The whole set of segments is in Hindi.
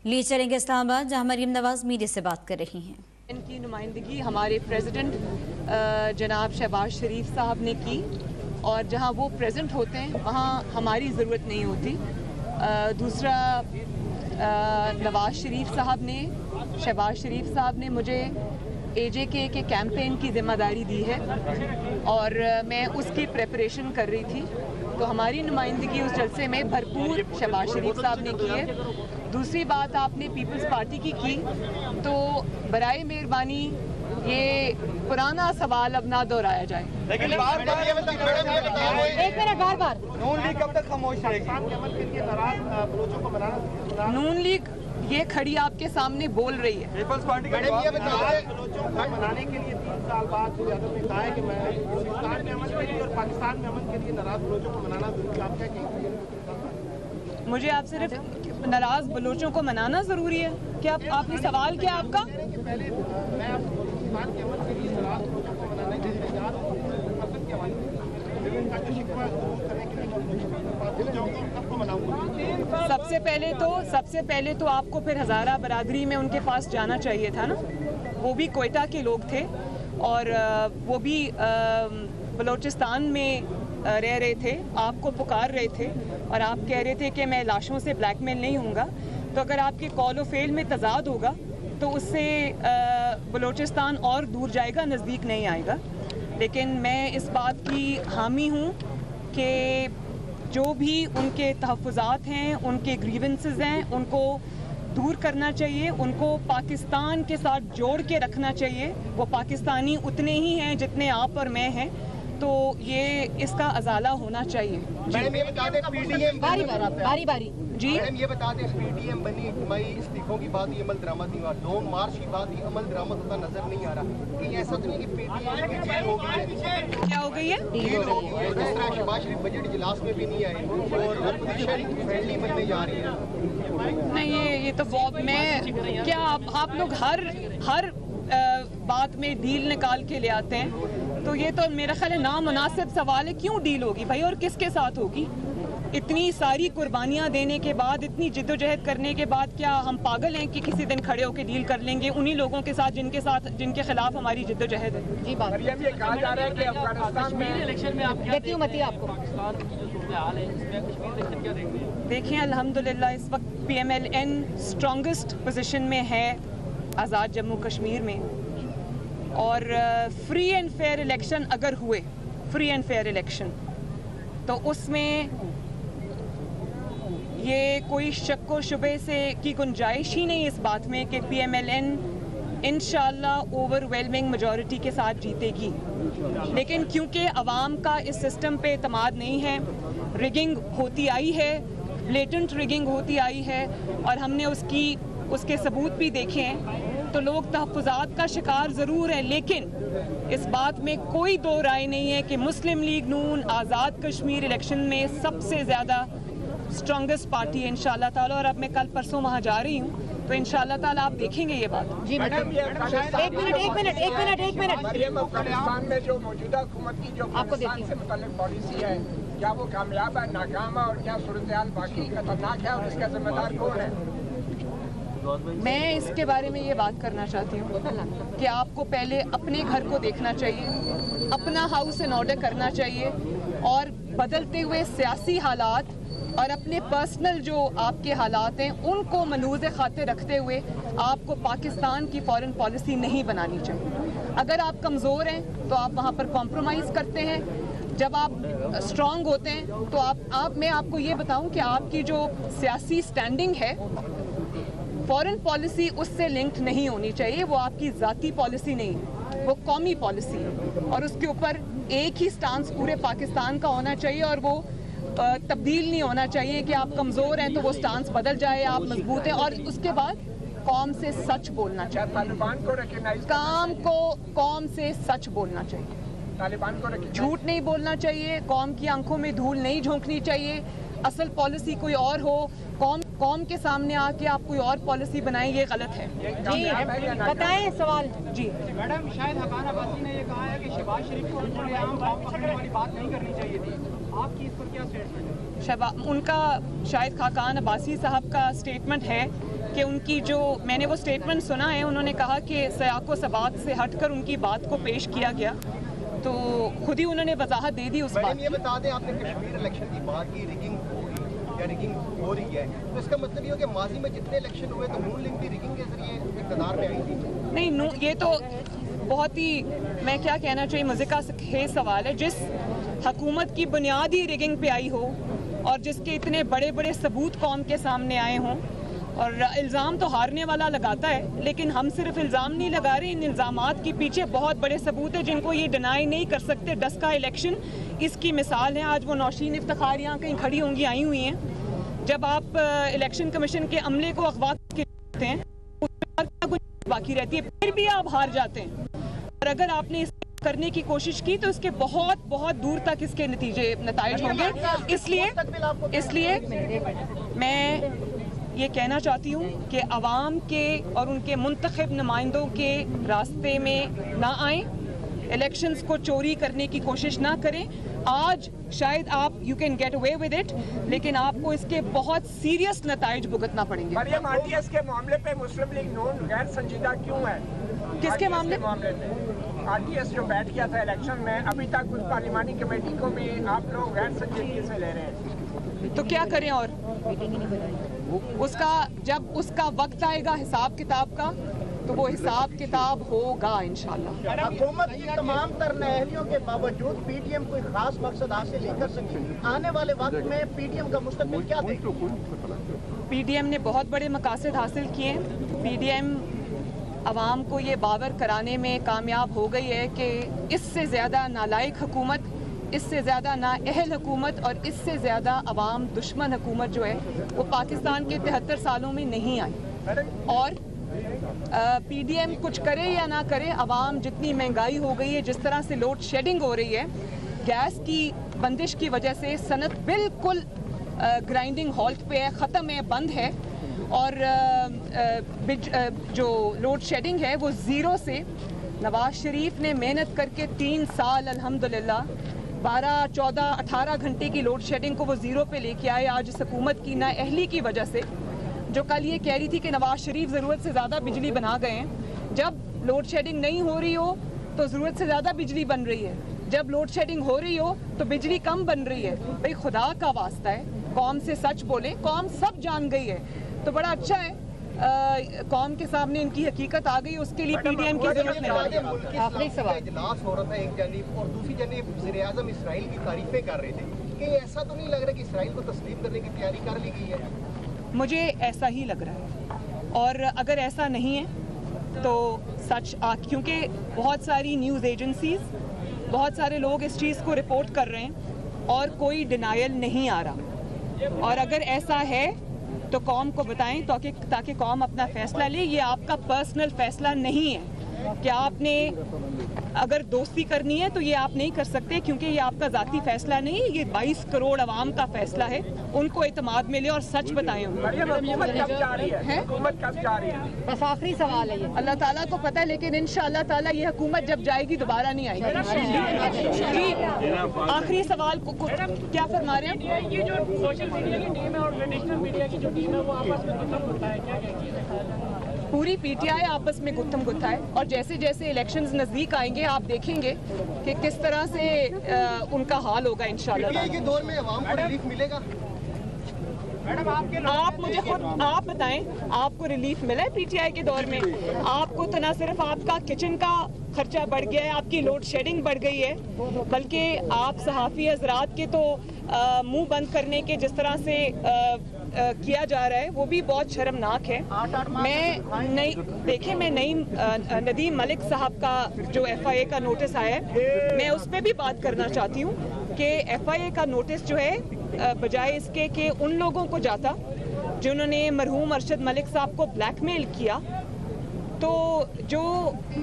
ली चलेंगे इस्लामाबाद, जहां मरीम नवाज मीडिया से बात कर रही हैं। इनकी नुमाइंदगी हमारे प्रेसिडेंट जनाब शहबाज शरीफ साहब ने की और जहां वो प्रेजेंट होते हैं वहां हमारी ज़रूरत नहीं होती। दूसरा, नवाज शरीफ साहब ने, शहबाज शरीफ साहब ने मुझे AJK के कैंपेन की ज़िम्मेदारी दी है और मैं उसकी प्रेपरेशन कर रही थी, तो हमारी नुमाइंदगी उस जलसे में भरपूर शहबाज शरीफ साहब ने की है। दूसरी बात, आपने पीपल्स पार्टी की तो बराए मेहरबानी ये पुराना सवाल अब ना दोहराया जाए। लेकिन बार नून लीग कब तक खामोश रहेगी? नून लीग ये खड़ी आपके सामने बोल रही है। पीपल्स पार्टी का मनाने के लिए 3 साल बाद यादव ने कहा है कि मैं हिंदुस्तान में अमन के लिए और पाकिस्तान में अमन के लिए नाराज बलोचों को मनाना जरूरी। आप क्या कहेंगे? मुझे आप सिर्फ नाराज बलोचों को मनाना जरूरी है? क्या आपने सवाल क्या आपका? पहले मैं आपको हिंदुस्तान के अमन के लिए नाराज बलोचों को मनाने के लिए तैयार हूँ के हवाले सबसे पहले तो आपको फिर हज़ारा बरादरी में उनके पास जाना चाहिए था ना। वो भी कोयटा के लोग थे और वो भी बलूचिस्तान में रह रहे थे, आपको पुकार रहे थे और आप कह रहे थे कि मैं लाशों से ब्लैकमेल नहीं होऊंगा। तो अगर आपके कॉल और फेल में तजाद होगा तो उससे बलूचिस्तान और दूर जाएगा, नज़दीक नहीं आएगा। लेकिन मैं इस बात की हामी हूँ कि जो भी उनके तहफ़्फ़ुज़ात हैं, उनके ग्रीवेंसेस हैं, उनको दूर करना चाहिए, उनको पाकिस्तान के साथ जोड़ के रखना चाहिए। वो पाकिस्तानी उतने ही हैं जितने आप और मैं हैं, तो ये इसका अजाला होना चाहिए। मैडम ये बता दें PDM बारी जी, मैडम ये बता दें PDM बनी मई इस्तीफों की बात ही अमल दरामद नहीं हुआ, लॉन्ग मार्च की बात ही अमल दरामद होता नजर नहीं आ रहा। कि ऐसा तो नहीं कि PDM की डील हो गई है? क्या हो गई है? डील हो गई है, जिस तरह शहबाज शरीफ बजट इजलास में भी नहीं आए और अपोजिशन फ्रेंडली बनने जा रही है। नहीं, ये तो बहुत, मैं क्या आप लोग हर बात में डील निकाल के ले आते हैं, तो ये तो मेरा ख्याल है नामुनासिब सवाल है। क्यों डील होगी भाई, और किसके साथ होगी? इतनी सारी कुर्बानियां देने के बाद, इतनी जिद्दोजहद करने के बाद, क्या हम पागल हैं कि किसी दिन खड़े होकर डील कर लेंगे उन्हीं लोगों के साथ जिनके खिलाफ हमारी जिद्दोजहद है? जी, बात ये कहा जा रहा है कि अफगानिस्तान में इलेक्शन में आपको देखिए, अल्हम्दुलिल्लाह इस वक्त PMLN स्ट्रॉन्गेस्ट पोजीशन में है आज़ाद जम्मू कश्मीर में, और फ्री एंड फेयर इलेक्शन अगर हुए, फ्री एंड फेयर इलेक्शन, तो उसमें ये कोई शक व शुबे से की गुंजाइश ही नहीं इस बात में कि PMLN इंशाल्लाह ओवरवेलमिंग मेजॉरिटी के साथ जीतेगी। लेकिन क्योंकि अवाम का इस सिस्टम पे एतमाद नहीं है, रिगिंग होती आई है, ब्लेटेंट रिगिंग होती आई है और हमने उसके सबूत भी देखे हैं, तो लोग तहफ़्फ़ुज़ात का शिकार ज़रूर है। लेकिन इस बात में कोई दो राय नहीं है कि मुस्लिम लीग नून आज़ाद कश्मीर इलेक्शन में सबसे ज़्यादा स्ट्रॉन्गेस्ट पार्टी है इंशाअल्लाह ताला। और अब मैं कल परसों वहाँ जा रही हूँ, तो इंशाअल्लाह ताला आप देखेंगे ये बात। जी मैडम, एक मिनट अफगानिस्तान में जो मौजूदा हुकूमत की जो आपको से मुताल्लिक़ पॉलिसी है, क्या वो कामयाब है, नाकाम है, और क्या सूरत हाल बाकी खतरनाक है और इसका जिम्मेदार कौन है? मैं इसके बारे में ये बात करना चाहती हूँ कि आपको पहले अपने घर को देखना चाहिए, अपना हाउस इन ऑर्डर करना चाहिए, और बदलते हुए सियासी हालात और अपने पर्सनल जो आपके हालात हैं उनको मलूज़ खातिर रखते हुए आपको पाकिस्तान की फॉरेन पॉलिसी नहीं बनानी चाहिए। अगर आप कमज़ोर हैं तो आप वहाँ पर कॉम्प्रोमाइज़ करते हैं, जब आप स्ट्रॉन्ग होते हैं तो मैं आपको ये बताऊं कि आपकी जो सियासी स्टैंडिंग है, फॉरेन पॉलिसी उससे लिंक्ड नहीं होनी चाहिए। वो आपकी ज़ाती पॉलिसी नहीं है, वो कौमी पॉलिसी है, और उसके ऊपर एक ही स्टांस पूरे पाकिस्तान का होना चाहिए, और वो तब्दील नहीं होना चाहिए कि आप कमज़ोर हैं तो वो स्टांस बदल जाए, आप मजबूत हैं। और उसके बाद कौम से सच बोलना चाहिए, तालिबान को रिकॉग्नाइज काम को कौम से सच बोलना चाहिए, तालिबान को झूठ नहीं बोलना चाहिए, कौम की आंखों में धूल नहीं झोंकनी चाहिए। असल पॉलिसी कोई और हो, कौम के सामने आके आप कोई और पॉलिसी बनाएं, ये गलत है। जी बताएं सवाल। जी मैडम, शायद हकान अब्बासी ने ये कहा है कि शहबाज शरीफ को खुलेआम बॉम्ब पकड़ने वाली बात नहीं करनी चाहिए थी, आपकी इस पर क्या स्टेटमेंट है? उनका शायद खाकान अब्बासी साहब का स्टेटमेंट है कि उनकी जो मैंने वो स्टेटमेंट सुना है, उन्होंने कहा कि सयाको सबात से हटकर उनकी बात को पेश किया गया, तो खुद ही उन्होंने वजाहत दे दी उस बात ये बता दें, आपने कश्मीर इलेक्शन की बात की, रिगिंग होगी या रिगिंग हो रही है, तो इसका मतलब ये हो कि माजी में जितने इलेक्शन हुए तो नून लीग भी रिगिंग के जरिए इक़्तिदार में आई थी? नहीं, ये तो बहुत ही, मैं क्या कहना चाहिए, मज़े का खेज सवाल है। जिस हुकूमत की बुनियाद ही रिगिंग पे आई हो और जिसके इतने बड़े बड़े सबूत कौम के सामने आए हों, और इल्ज़ाम तो हारने वाला लगाता है, लेकिन हम सिर्फ इल्ज़ाम नहीं लगा रहे, इन इल्ज़ामात के पीछे बहुत बड़े सबूत हैं जिनको ये डिनाई नहीं कर सकते। डस्का इलेक्शन इसकी मिसाल है। आज वो नौशीन इफ्तिखार यहाँ कहीं खड़ी होंगी, आई हुई हैं। जब आप इलेक्शन कमीशन के अमले को अगवा करते हैं, उसमें कुछ बाकी रहती है, फिर भी आप हार जाते हैं। और अगर आपने इस करने की कोशिश की तो इसके बहुत बहुत दूर तक इसके नतीजे होंगे। इसलिए मैं ये कहना चाहती हूँ कि अवाम के और उनके मुंतखब नुमाइंदों के रास्ते में ना आएँ, इलेक्शंस को चोरी करने की कोशिश ना करें। आज शायद आप you can get away with it, लेकिन आपको इसके बहुत सीरियस नताइज भुगतना पड़ेंगे। मरियम, आरटीएस के मामले पे मुस्लिम लीग नून गैर संजीदा क्यों है? किसके मामले? आरटीएस जो बैठ गया था इलेक्शन में, अभी तक उस पार्लिमानी कमेटी को भी आप लोग गैर संजीदगी से ले रहे हैं, तो क्या करें? और उसका जब उसका वक्त आएगा हिसाब किताब का, तो वो हिसाब किताब होगा इंशाल्लाह। हुकूमत की तमाम तर नाअहलियों के बावजूद पीडीएम कोई खास मकसद हासिल नहीं कर सकी। आने वाले वक्त में पीडीएम का मुस्तकबिल क्या देगा? पीडीएम ने बहुत बड़े मकासद हासिल किए हैं। पीडीएम अवाम को ये बावर कराने में कामयाब हो गई है कि इससे ज़्यादा नालायक हुकूमत, इससे ज़्यादा नाअहल हुकूमत और इससे ज़्यादा अवाम दुश्मन हुकूमत जो है वो पाकिस्तान के 73 सालों में नहीं आई। और पीडीएम कुछ करे या ना करे, अवाम जितनी महंगाई हो गई है, जिस तरह से लोड शेडिंग हो रही है, गैस की बंदिश की वजह से सनत बिल्कुल ग्राइंडिंग हॉल्ट पे है, ख़त्म है, बंद है। और जो लोड शेडिंग है वो ज़ीरो से, नवाज शरीफ ने मेहनत करके 3 साल अल्हम्दुलिल्लाह 12, 14, 18 घंटे की लोड शेडिंग को वो ज़ीरो पे लेके आए। आज इस हुकूमत की नाअहली की वजह से, जो कल ये कह रही थी कि नवाज शरीफ ज़रूरत से ज़्यादा बिजली बना गए हैं, जब लोड शेडिंग नहीं हो रही हो तो ज़रूरत से ज़्यादा बिजली बन रही है, जब लोड शेडिंग हो रही हो तो बिजली कम बन रही है। भाई खुदा का वास्ता है, कौम से सच बोले, कौम सब जान गई है। तो बड़ा अच्छा है, कौम के सामने इनकी हकीकत आ गई, उसके लिए पीडीएम की जरूरत नहीं। आखिरी सवाल, इजलास हो रहा था एक जानिब और दूसरी जानिब वज़ीर-ए-आज़म इसराइल की तारीफें कर रहे थे, कि ऐसा तो नहीं लग रहा कि इसराइल को तस्लीम करने की तैयारी कर ली गई है? मुझे ऐसा ही लग रहा है, और अगर ऐसा नहीं है तो सच, क्योंकि बहुत सारी न्यूज़ एजेंसीज, बहुत सारे लोग इस चीज़ को रिपोर्ट कर रहे हैं और कोई डिनायल नहीं आ रहा। और अगर ऐसा है तो कौम को बताएं ताकि कौम अपना फैसला ले। ये आपका पर्सनल फैसला नहीं है कि आपने अगर दोस्ती करनी है तो ये आप नहीं कर सकते, क्योंकि ये आपका ज़ाती फैसला नहीं है, ये 22 करोड़ अवाम का फैसला है। उनको एतमाद मिले और सच बताएं उनको। बस आखिरी सवाल है ये। अल्लाह ताला को पता है, लेकिन इंशाअल्लाह ताला ये हुकूमत जब जाएगी दोबारा नहीं आएगी। आखिरी सवाल को क्या फरमा रहे हैं? ये जो सोशल मीडिया की टीम है और ट्रेडिशनल मीडिया की जो टीम है वो आपस में गुत्थम गुत्था है, क्या कहती है? पूरी पीटीआई आपस में गुत्थम गुत्था है, और जैसे जैसे इलेक्शंस नज़दीक आएंगे आप देखेंगे कि किस तरह से उनका हाल होगा इंशाअल्लाह। पीटीआई के दौर में अवाम को रिलीफ मिलेगा? मैडम आप मुझे खुद आप बताएं, आपको रिलीफ मिला है पीटीआई के दौर में? आपको तो ना सिर्फ आपका किचन का खर्चा बढ़ गया है, आपकी लोड शेडिंग बढ़ गई है, बल्कि आप सहाफ़ी हजरात के तो मुंह बंद करने के जिस तरह से किया जा रहा है वो भी बहुत शर्मनाक है। मैं नदीम मलिक साहब का जो एफआईए का नोटिस आया है, मैं उस पर भी बात करना चाहती हूँ कि एफआईए का नोटिस जो है बजाय इसके कि उन लोगों को जाता जिन्होंने मरहूम अरशद मलिक साहब को ब्लैकमेल किया, तो जो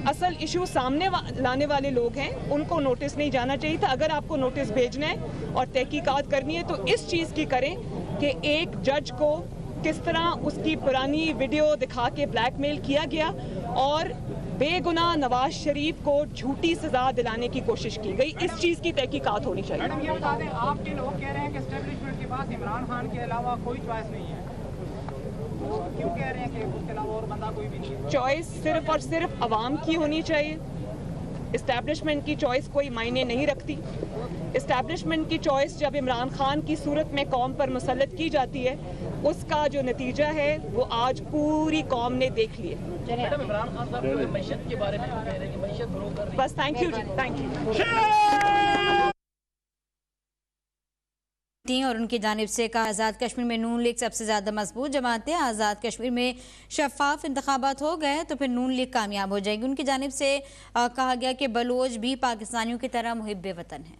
असल इशू सामने लाने वाले लोग हैं उनको नोटिस नहीं जाना चाहिए था। अगर आपको नोटिस भेजना है और तहकीकात करनी है तो इस चीज़ की करें कि एक जज को किस तरह उसकी पुरानी वीडियो दिखा के ब्लैकमेल किया गया और बेगुनाह नवाज शरीफ को झूठी सजा दिलाने की कोशिश की गई, इस चीज़ की तहकीकात होनी चाहिए। मैडम ये बता दें, आपके लोग कह रहे हैं कि एस्टेब्लिशमेंट के पास इमरान खान के अलावा कोई चॉइस नहीं है, वो क्यों कह रहे हैं? हैं कि उसके अलावा और बंदा कोई भी नहीं है? चॉइस सिर्फ और सिर्फ अवाम की होनी चाहिए। इस्टेब्लिशमेंट की चॉइस कोई मायने नहीं रखती। इस्टेब्लिशमेंट की चॉइस जब इमरान खान की सूरत में कौम पर मुसल्लत की जाती है, उसका जो नतीजा है वो आज पूरी कौम ने देख लिया। इमरान खान साहब मैशत के बारे में कह रहे हैं कि मैशत ग्रो कर रही है। बस थैंक यू जी, थैंक यू। और उनकी जानिब से कहा आज़ाद कश्मीर में नून लीग सबसे ज़्यादा मजबूत जमात है। आज़ाद कश्मीर में शफाफ इंतखाबात हो गए तो फिर नून लीग कामयाब हो जाएगी। उनकी जानिब से कहा गया कि बलोच भी पाकिस्तानियों की तरह मुहिब्बे वतन है।